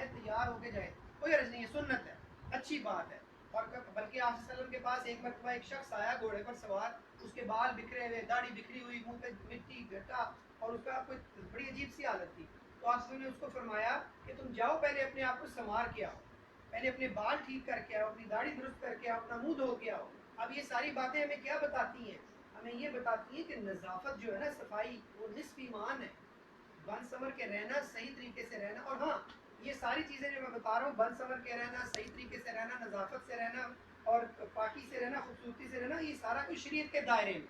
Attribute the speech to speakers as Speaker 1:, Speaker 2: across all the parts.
Speaker 1: چاہے تیار ہو کے جائے، کوئی عرض نہیں ہے، سنت ہے، اچھی بات ہے. اور بلکہ آپ صلی اللہ علیہ وسلم کے پاس ایک مرتبہ ایک شخص آیا گھوڑے پر سوار، اس کے بال بکھرے ہوئے، داڑھی بکھری ہوئی، منہ پہ مٹی گھٹا، اور اس کا کوئی بڑی عجیب سی حالت تھی. تو آپ صلی اللہ علیہ وسلم نے اس کو فرمایا کہ تم جاؤ پہلے اپنے آپ کو سنوار کے آؤ، پہلے اپنے بال ٹھیک کر کے آؤ، اپنی داڑھی درست کر کے آؤ، اپنا منہ دھو کے آؤ. اب یہ ساری باتیں ہمیں کیا بتاتی ہیں؟ ہمیں یہ بتاتی ہیں کہ نظافت جو ہے نا، صفائی، وہ نصف ایمان ہے. بن سنور کے رہنا، صحیح طریقے سے رہنا. اور ہاں، یہ ساری چیزیں جو میں بتا رہا ہوں، بن سنور کے رہنا، صحیح طریقے سے رہنا، نظافت سے رہنا اور پاکی سے رہنا، خوبصورتی سے رہنا، یہ سارا کچھ شریعت کے دائرے میں.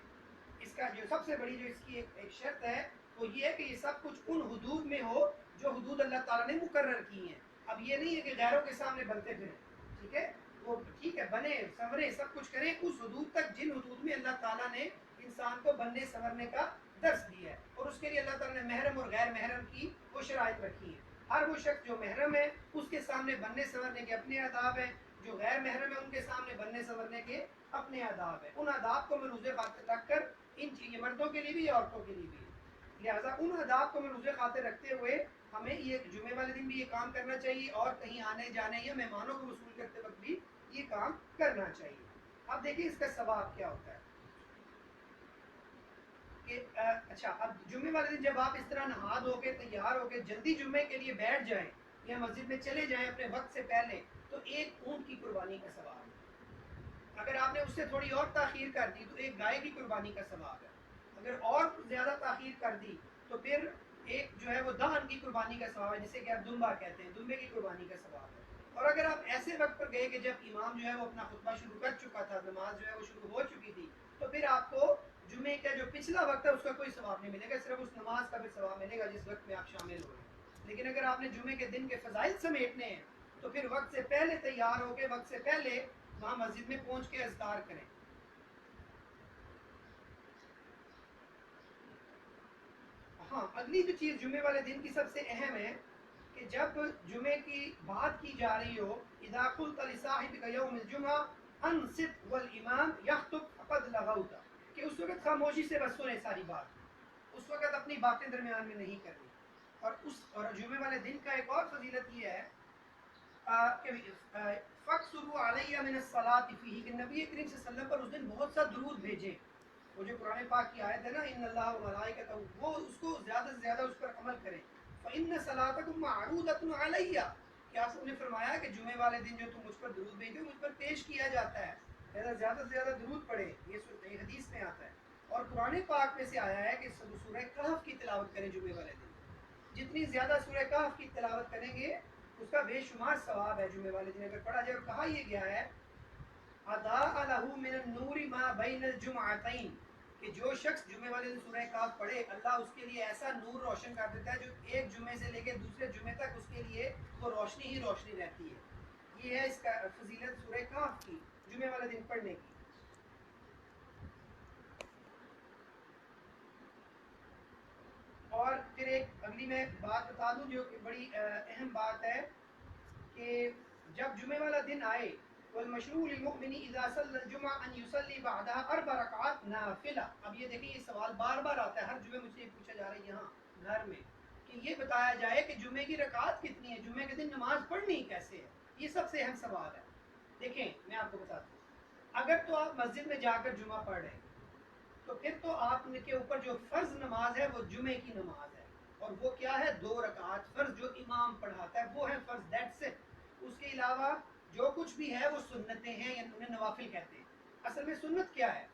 Speaker 1: اس کا جو سب سے بڑی جو اس کی ایک شرط ہے وہ یہ ہے کہ یہ سب کچھ ان حدود میں ہو جو حدود اللہ تعالیٰ نے مقرر کی ہیں. اب یہ نہیں ہے کہ غیروں کے سامنے بنتے پھریں، ٹھیک ہے؟ وہ ٹھیک ہے، بنے سنورے سب کچھ کریں اس حدود تک جن حدود میں اللہ تعالیٰ نے انسان کو بننے سنورنے کا درس دیا ہے. اور اس کے لیے اللہ تعالیٰ نے محرم اور غیر محرم کی وہ شرائط رکھی ہے. ہر وہ شخص جو محرم ہے اس کے سامنے بننے سنورنے کے اپنے آداب ہیں، جو غیر محرم ہے ان کے سامنے بننے سنورنے کے اپنے آداب ہیں. ان آداب کو ملوز خاطر رکھ کر یہ مردوں کے لیے بھی یا عورتوں کے لیے بھی، لہٰذا ان آداب کو ملوز خاطر رکھتے ہوئے ہمیں یہ جمعے والے دن بھی یہ کام کرنا چاہیے، اور کہیں آنے جانے یا مہمانوں کو وصول کرتے وقت بھی یہ کام کرنا چاہیے. اب دیکھیں اس کا ثواب کیا ہوتا ہے کہ اچھا، اب جمعے والے دن جب آپ اس طرح نہا دھو کے تیار ہو کے جلدی جمعے کے لیے بیٹھ جائیں یا مسجد میں چلے جائیں اپنے وقت سے پہلے، تو ایک اونٹ کی قربانی کا ثواب ہے. اگر آپ نے اس سے تھوڑی اور تاخیر کر دی تو ایک گائے کی قربانی کا ثواب ہے. اگر اور زیادہ تاخیر کر دی تو پھر ایک جو ہے وہ دہن کی قربانی کا ثواب ہے، جسے کہ آپ دمبا کہتے ہیں، دمبے کی قربانی کا ثواب ہے. اور اگر آپ ایسے وقت پر گئے کہ جب امام جو ہے وہ اپنا خطبہ شروع کر چکا تھا، نماز جو ہے وہ شروع ہو چکی تھی، تو پھر آپ کو جمعے کا جو پچھلا وقت ہے اس کا کوئی ثواب نہیں ملے گا، صرف اس نماز کا بھی ثواب ملے گا جس وقت میں آپ شامل ہوئے. لیکن اگر آپ نے جمعے کے دن کے فضائل سمیٹنے ہیں تو پھر وقت سے پہلے تیار ہو کے وقت سے پہلے وہاں مسجد میں پہنچ کے اذکار کریں. ہاں، اگلی جو چیز جمعے والے دن کی سب سے اہم ہے کہ جب جمعے کی بات کی جا رہی ہو، اذا قلت لصاحبك يوم الجمعہ انصت والامام يخطب فقد لغوت، کہ اس وقت خاموشی سے بس سنیں ساری بات، اس وقت اپنی باتیں درمیان میں نہیں کرنی. اور جمعے والے دن کا ایک اور فضیلت یہ ہے کہ فَاقْصُرُوا عَلَيَّ مِنَ الصَّلَاةِ فِيهِ، کہ نبی کریم صلی اللہ علیہ وسلم پر اس دن بہت سا درود بھیجیں. وہ جو قرآن پاک کی آیت ہے نا، ان اللہ وملائکتہ، وہ اس کو زیادہ سے زیادہ اس پر عمل کریں. فَإِنَّ صَلَاتَكُمْ مَعْرُوضَةٌ عَلَيَّ، کہ آپ نے فرمایا کہ جمعے والے دن جو تم مجھ پر درود بھیجتے ہو مجھ پر پیش کیا جاتا ہے، زیادہ سے زیادہ درود پڑھے. یہ حدیث میں آتا ہے. اور قرآن پاک میں سے آیا ہے کہ سورہ کہف کی تلاوت کریں جمعے والے دن. جتنی زیادہ سورہ کہف کی تلاوت کریں گے اس کا بے شمار ثواب ہے جمعے والے دن اگر پڑھا جائے. اور کہا یہ گیا ہے اضاء له من النور ما بین الجمعتین، کہ جو شخص جمعے والے دن سورہ کہف پڑھے اللہ اس کے لیے ایسا نور روشن کر دیتا ہے جو ایک جمعے سے لے کے دوسرے جمعے تک اس کے لیے وہ روشنی ہی روشنی رہتی ہے. یہ ہے اس کا فضیلت سورہ کہف کی جمعے والے دن پڑھنے کی. اور پھر ایک اگلی میں بات بتا دوں جو کہ بڑی اہم بات ہے کہ جب جمعے والا دن آئے، والمشروع للمؤمن اذا صلى الجمعہ ان يصلي بعدها 4 رکعات نافلہ. اب یہ دیکھیں، یہ سوال بار بار آتا ہے، ہر جمعے مجھ سے پوچھا جا رہا ہے یہاں گھر میں کہ یہ بتایا جائے کہ جمعے کی رکعات کتنی ہے، جمعے کے دن نماز پڑھنی کیسے ہے. یہ سب سے اہم سوال ہے. دیکھیں میں آپ کو بتاتا ہوں، اگر تو آپ مسجد میں جا کر جمعہ پڑھ رہے ہیں تو پھر تو آپ کے اوپر جو فرض نماز ہے وہ جمعے کی نماز ہے، اور وہ کیا ہے؟ 2 رکعات فرض جو امام پڑھاتا ہے وہ ہے فرض، دیٹس اٹ. اس کے علاوہ جو کچھ بھی ہے وہ سنتیں ہیں، یا انہیں نوافل کہتے ہیں. اصل میں سنت کیا ہے؟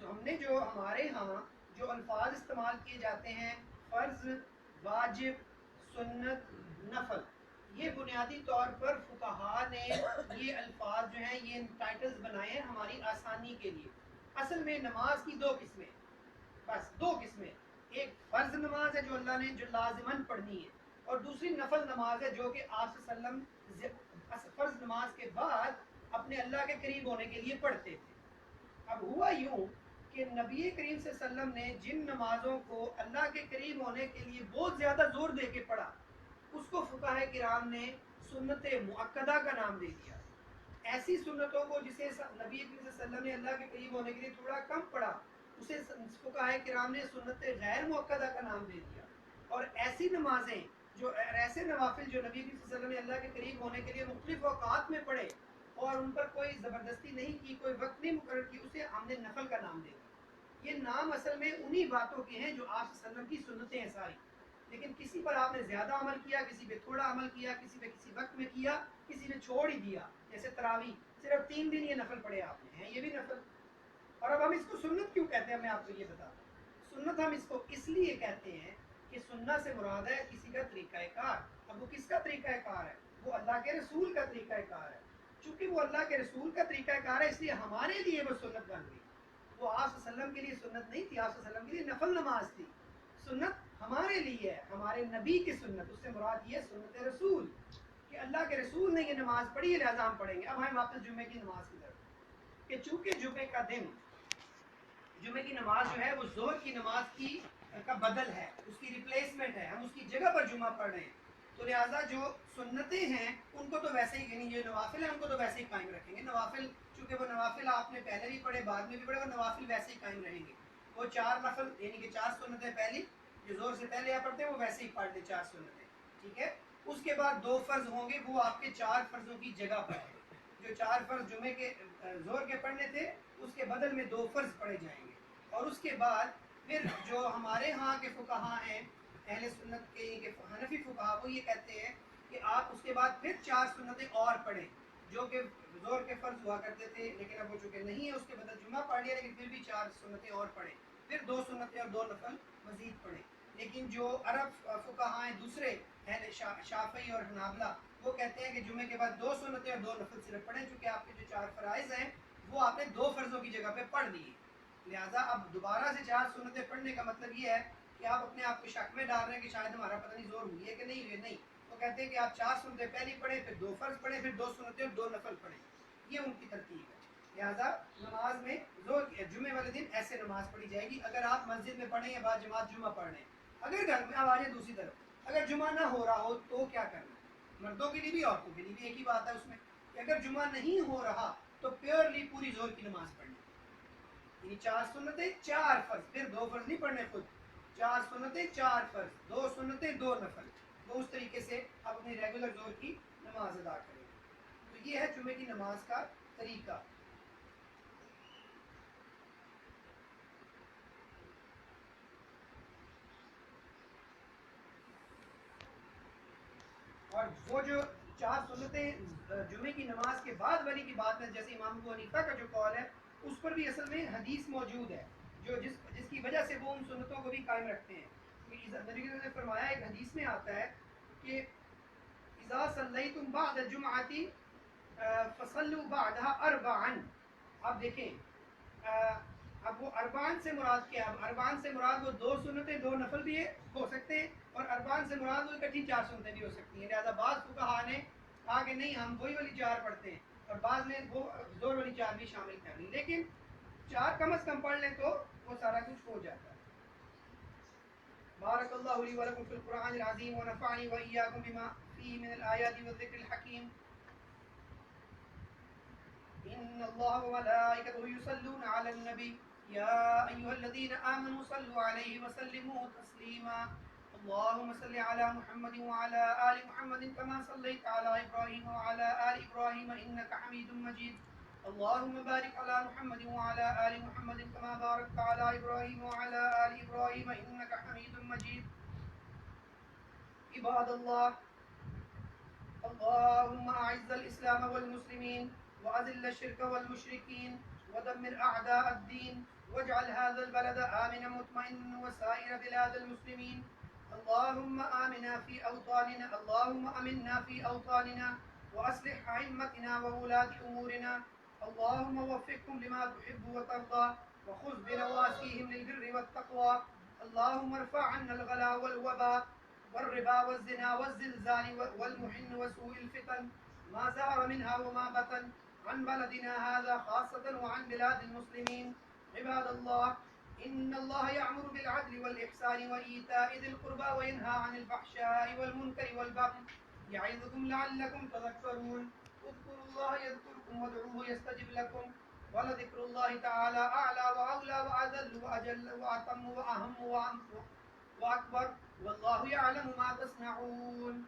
Speaker 1: ہم نے جو ہمارے ہاں جو الفاظ استعمال کیے جاتے ہیں، فرض، واجب، سنت، نفل، یہ بنیادی طور پر فقہا نے یہ الفاظ جو ہیں یہ ٹائٹلز بنائے ہیں ہماری آسانی کے لیے. اصل میں نماز کی 2 قسمیں، بس 2 قسمیں. ایک فرض نماز ہے جو اللہ نے جو لازماً پڑھنی ہے، اور دوسری نفل نماز ہے جو کہ آپ صلی اللہ علیہ وسلم فرض نماز کے بعد اپنے اللہ کے قریب ہونے کے لیے پڑھتے تھے. اب ہوا یوں کہ نبی کریم صلی اللہ علیہ وسلم نے جن نمازوں کو اللہ کے قریب ہونے کے لیے بہت زیادہ زور دے کے پڑھا اس کو فقہاء کرام نے سنت مؤکدہ کا نام دے دیا. ایسی سنتوں کو جسے نبی کریم صلی اللہ علیہ وسلم نے اللہ کے قریب ہونے کے لیے تھوڑا کم پڑھا اسے فقہاء کرام نے سنت غیر مؤکدہ کا نام دے دیا. اور ایسی نمازیں جو ایسے نوافل جو نبی صلی اللہ علیہ وسلم نے اللہ کے قریب ہونے کے لیے مختلف اوقات میں پڑھے اور ان پر کوئی زبردستی نہیں کی، کوئی وقت نہیں مقرر کی، اسے ہم نے نفل کا نام دے دیا۔ یہ نام اصل میں انہی باتوں کے ہیں جو آپ صلی اللہ علیہ وسلم کی سنتیں ہیں ساری، لیکن کسی پر آپ نے زیادہ عمل کیا، کسی پہ تھوڑا عمل کیا، کسی پہ کسی وقت میں کیا، کسی نے چھوڑ ہی دیا۔ جیسے تراویح صرف 3 دن یہ نفل پڑھے آپ نے، ہیں یہ بھی نفل۔ اور اب ہم اس کو سنت کیوں کہتے ہیں، میں آپ کو یہ بتاتا ہوں۔ سنت ہم اس کو اس لیے کہتے ہیں کہ سنت سے مراد ہے کسی کا طریقہ کار۔ اب وہ کس کا طریقہ کار ہے؟ وہ اللہ کے رسول کا طریقہ کار ہے۔ چونکہ وہ اللہ کے رسول کا طریقہ کار ہے، اس لیے ہمارے لیے وہ سنت بن گئی۔ وہ آپ صلی اللہ علیہ وسلم کے لیے سنت نہیں تھی، آپ صلی اللہ علیہ وسلم کے لیے نفل نماز تھی۔ سنت ہمارے لیے ہے، ہمارے نبی کی سنت، اس سے مراد یہ سنت رسول کہ اللہ کے رسول نے یہ نماز پڑھی ہے لہٰذا ہم پڑھیں گے۔ اب ہم واپس جمعے کی نماز کی طرف، کہ چونکہ جمعے کا دن، جمعے کی نماز جو ہے وہ ظہر کی نماز کی کا بدل ہے، اس کی ریپلیسمنٹ ہے، ہم اس کی جگہ پر جمعہ پڑھ رہے ہیں، تو لہٰذا جو سنتیں ہیں ان کو تو ویسے ہی، یعنی جو نوافل ہیں ان کو تو ویسے ہی قائم رکھیں گے۔ نوافل چونکہ وہ نوافل آپ نے پہلے بھی پڑھے بعد میں بھی پڑھے، وہ نوافل ویسے ہی قائم رہیں گے۔ وہ 4 نفل یعنی کہ 4 سنتیں پہلی جو ظہر سے پہلے آپ پڑھتے ہیں وہ ویسے ہی پڑھ لیں 4 سنتیں، ٹھیک ہے۔ اس کے بعد 2 فرض ہوں گے، وہ آپ کے 4 فرضوں کی جگہ پر ہے۔ جو 4 فرض جمعے کے ظہر کے پڑھنے تھے اس کے بدل میں 2 فرض پڑھے جائیں گے۔ اور اس کے بعد پھر جو ہمارے ہاں کے فقہا ہیں، اہل سنت کے حنفی فقہا، وہ یہ کہتے ہیں کہ آپ اس کے بعد پھر 4 سنتیں اور پڑھیں جو کہ ظہر کے فرض ہوا کرتے تھے، لیکن اب وہ چونکہ نہیں ہے اس کے بدل جمعہ پڑھ لیا، لیکن پھر بھی 4 سنتیں اور پڑھیں، پھر 2 سنتیں اور 2 نفل مزید پڑھیں۔ لیکن جو عرب فقہا ہیں دوسرے اہل شافعی اور حنابلہ، وہ کہتے ہیں کہ جمعے کے بعد 2 سنتیں اور 2 نفل صرف پڑھیں، چونکہ آپ کے جو 4 فرائض ہیں وہ آپ نے 2 فرضوں کی جگہ پہ پڑھ لیے، لہٰذا اب دوبارہ سے 4 سنتیں پڑھنے کا مطلب یہ ہے کہ آپ اپنے آپ کو شک میں ڈال رہے ہیں کہ شاید ہمارا پتہ نہیں زور ہوئی ہے کہ نہیں ہوئی ہے۔ نہیں، وہ کہتے ہیں کہ آپ 4 سنتیں پہلی پڑھیں، پھر 2 فرض پڑھیں، پھر 2 سنتیں اور 2 نفل پڑھیں، یہ ان کی ترتیب ہے۔ لہٰذا نماز میں جمعے والے دن ایسے نماز پڑھی جائے گی۔ اگر آپ مسجد میں پڑھیں یا بعد جماعت جمعہ پڑھ رہے ہیں، اگر گھر میں آوازیں دوسری طرف، اگر جمعہ نہ ہو رہا ہو تو کیا کرنا ہے؟ مردوں کے لیے بھی عورتوں کے لیے بھی ایک ہی بات ہے اس میں، کہ اگر جمعہ نہیں ہو رہا تو پیورلی پوری ظہر کی نماز پڑھنی، یعنی 4 سنتیں 4 فرض، پھر 2 فرض نہیں پڑھنے خود، 4 سنتیں 4 فرض، 2 سنتیں 2 نفل، وہ اس طریقے سے آپ اپنی ریگولر ظہر کی نماز ادا کریں گے۔ تو یہ ہے جمعے کی نماز کا طریقہ۔ اور وہ جو 4 سنتیں جمعے کی نماز کے بعد والی کی بات ہے، جیسے امام ابو حنیفہ کا جو قول ہے اس پر بھی اصل میں حدیث موجود ہے جو جس کی وجہ سے وہ ان سنتوں کو بھی قائم رکھتے ہیں۔ نبی نے فرمایا، ایک حدیث میں آتا ہے کہ اذا صلیتم بعد الجمعۃ فصلوا بعدها اربعا۔ اب دیکھیں اب وہ اربعان سے مراد کیا؟ اب اربعان سے مراد وہ 2 سنتیں 2 نفل بھی ہو سکتے ہیں، اور اربعان سے مراد وہ اکٹھی 4 سنتیں بھی ہو سکتی ہیں۔ لہٰذا بعض فقہا نے کہا کہ نہیں، ہم وہی والی 4 پڑھتے ہیں، اور بعض نے وہ ظہر والی 4 بھی شامل کر لی، لیکن 4 کم از کم پڑھ لیں تو وہ سارا کچھ ہو جاتا ہے۔ بارک اللہ لی ولکم فی القرآن العظیم ونفعنی وإیاکم بما فیہ من الآیات والذکر الحکیم۔ ان اللہ وملائکتہ یصلون علی النبی یا ایھا الذین آمنوا صلوا علیہ وسلموا تسلیما۔ اللهم صل على محمد وعلى آل محمد كما صليت على إبراهيم وعلى آل إبراهيم إنك حميد مجيد۔ اللهم بارك على محمد وعلى آل محمد كما باركت على إبراهيم وعلى آل إبراهيم إنك حميد مجيد۔ عباد الله، اللهم أعز الإسلام والمسلمين وأذل الشرك والمشركين ودمر أعداء الدين واجعل هذا البلد آمنا مطمئنا وسائر بلاد المسلمين۔ اللهم آمنا في أوطاننا، اللهم آمنا في أوطاننا وأصلح أئمتنا وولاة أمورنا، اللهم وفقهم لما تحب وترضى وخذ بنواسيهم للبر والتقوى، اللهم ارفع عنا الغلا والوباء والربا والزنا والزلزال والمحن وسوء الفتن ما ظهر منها وما بطن عن بلدنا هذا خاصة وعن بلاد المسلمين۔ عباد الله، إن الله يأمر بالعدل والإحسان وإيتاء ذي القربى وينهى عن الفحشاء والمنكر والبغي يعظكم لعلكم تذكرون۔ اذكروا الله يذكركم وادعوه يستجب لكم ولذكر الله تعالى أعلى وأولى وأذل وأجل وأتم وأهم وأكبر۔ واللہ یعلم ما تصنعون.